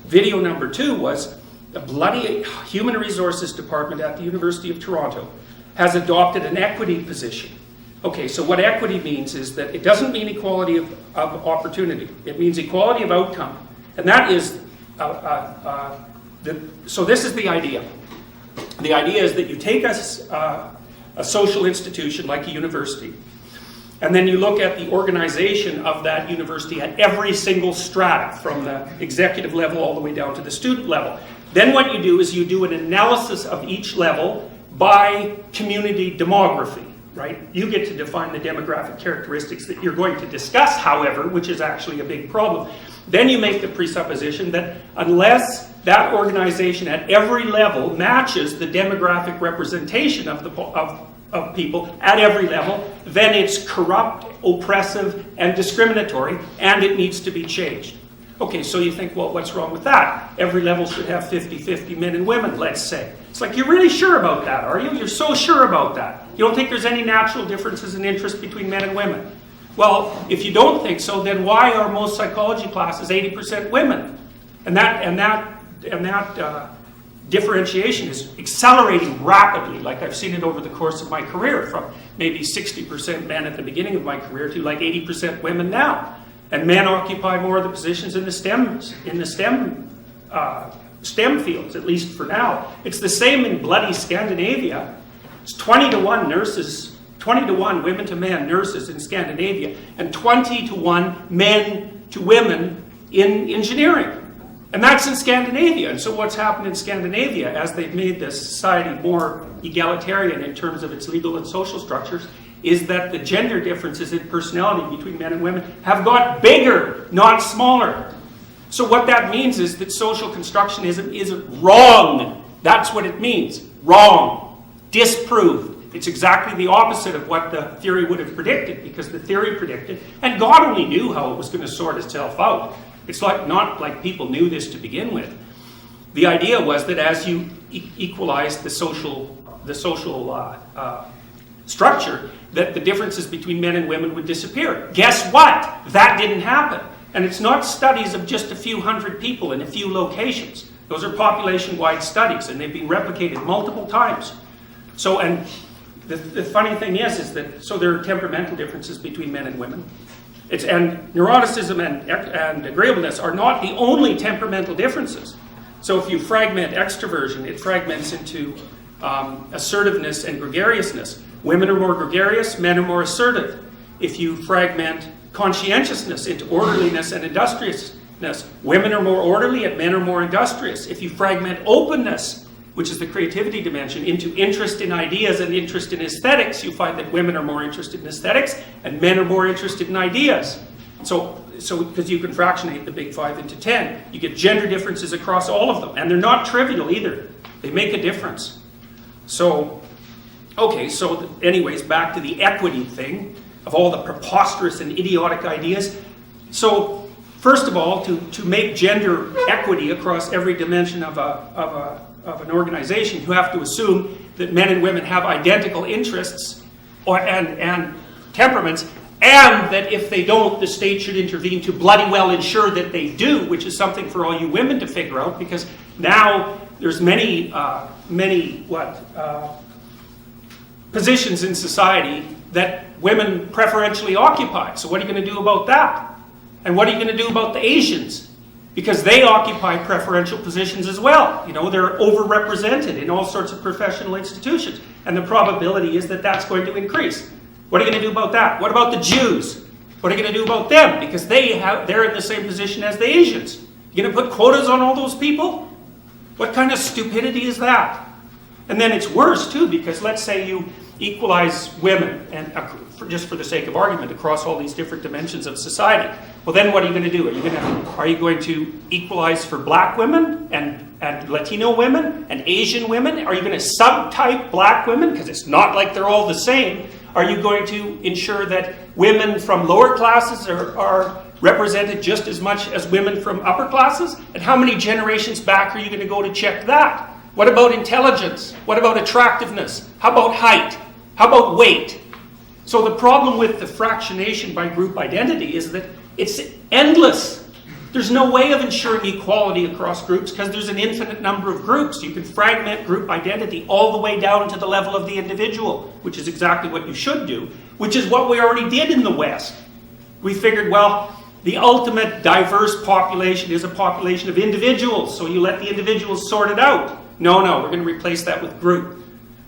Video number 2 was the bloody Human Resources Department at the University of Toronto has adopted an equity position. Okay, so what equity means is that it doesn't mean equality of opportunity. It means equality of outcome. And that is, so this is the idea. The idea is that you take a social institution like a university, and then you look at the organization of that university at every single strata, from the executive level all the way down to the student level. Then what you do is you do an analysis of each level by community demography, right? You get to define the demographic characteristics that you're going to discuss, however, which is actually a big problem. Then you make the presupposition that unless that organization at every level matches the demographic representation of people at every level, then it's corrupt, oppressive, and discriminatory, and it needs to be changed. Okay, so you think, well, what's wrong with that? Every level should have 50-50 men and women, let's say. It's like, you're really sure about that, are you? You're so sure about that. You don't think there's any natural differences in interest between men and women? Well, if you don't think so, then why are most psychology classes 80% women? And that differentiation is accelerating rapidly, like I've seen it over the course of my career, from maybe 60% men at the beginning of my career to like 80% women now. And men occupy more of the positions in the STEM fields, at least for now. It's the same in bloody Scandinavia. It's 20-to-1 nurses, 20-to-1 women to men nurses in Scandinavia, and 20-to-1 men to women in engineering. And that's in Scandinavia. And so what's happened in Scandinavia, as they've made the society more egalitarian in terms of its legal and social structures, is that the gender differences in personality between men and women have got bigger, not smaller. So what that means is that social constructionism isn't wrong. That's what it means. Wrong. Disproved. It's exactly the opposite of what the theory would have predicted, because the theory predicted, and God only knew how it was going to sort itself out. It's not like people knew this to begin with. The idea was that as you equalize the social structure, that the differences between men and women would disappear. Guess what? That didn't happen. And it's not studies of just a few hundred people in a few locations. Those are population-wide studies, and they've been replicated multiple times. So, and the funny thing is that, so there are temperamental differences between men and women. And neuroticism and agreeableness are not the only temperamental differences. So if you fragment extroversion, it fragments into assertiveness and gregariousness. Women are more gregarious, men are more assertive. If you fragment conscientiousness into orderliness and industriousness, women are more orderly and men are more industrious. If you fragment openness, which is the creativity dimension, into interest in ideas and interest in aesthetics, you find that women are more interested in aesthetics and men are more interested in ideas. So because you can fractionate the big 5 into 10, you get gender differences across all of them. And they're not trivial either. They make a difference. So, okay, so anyways, back to the equity thing of all the preposterous and idiotic ideas. So, first of all, to make gender equity across every dimension of an organization, you have to assume that men and women have identical interests and temperaments, and that if they don't, the state should intervene to bloody well ensure that they do, which is something for all you women to figure out, because now there's many positions in society that women preferentially occupy. So what are you going to do about that? And what are you going to do about the Asians? Because they occupy preferential positions as well. You know, they're overrepresented in all sorts of professional institutions. And the probability is that that's going to increase. What are you going to do about that? What about the Jews? What are you going to do about them? Because they're in the same position as the Asians. You're going to put quotas on all those people? What kind of stupidity is that? And then it's worse, too, because let's say you equalize women, and just for the sake of argument, across all these different dimensions of society. Well, then what are you going to do? Are you going to equalize for black women and Latino women and Asian women? Are you going to subtype black women? Because it's not like they're all the same. Are you going to ensure that women from lower classes are represented just as much as women from upper classes? And how many generations back are you going to go to check that? What about intelligence? What about attractiveness? How about height? How about weight? So the problem with the fractionation by group identity is that it's endless. There's no way of ensuring equality across groups because there's an infinite number of groups. You can fragment group identity all the way down to the level of the individual, which is exactly what you should do, which is what we already did in the West. We figured, well, the ultimate diverse population is a population of individuals, so you let the individuals sort it out. No, we're going to replace that with group.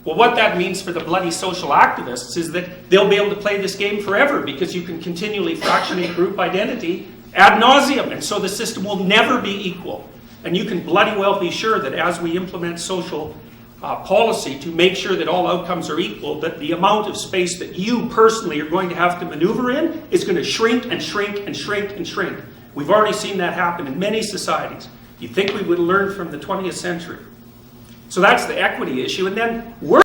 Well, what that means for the bloody social activists is that they'll be able to play this game forever because you can continually fractionate group identity ad nauseum, and so the system will never be equal. And you can bloody well be sure that as we implement social policy to make sure that all outcomes are equal, that the amount of space that you personally are going to have to maneuver in is going to shrink and shrink and shrink and shrink. We've already seen that happen in many societies. You'd think we would have learned from the 20th century. So that's the equity issue. And then we're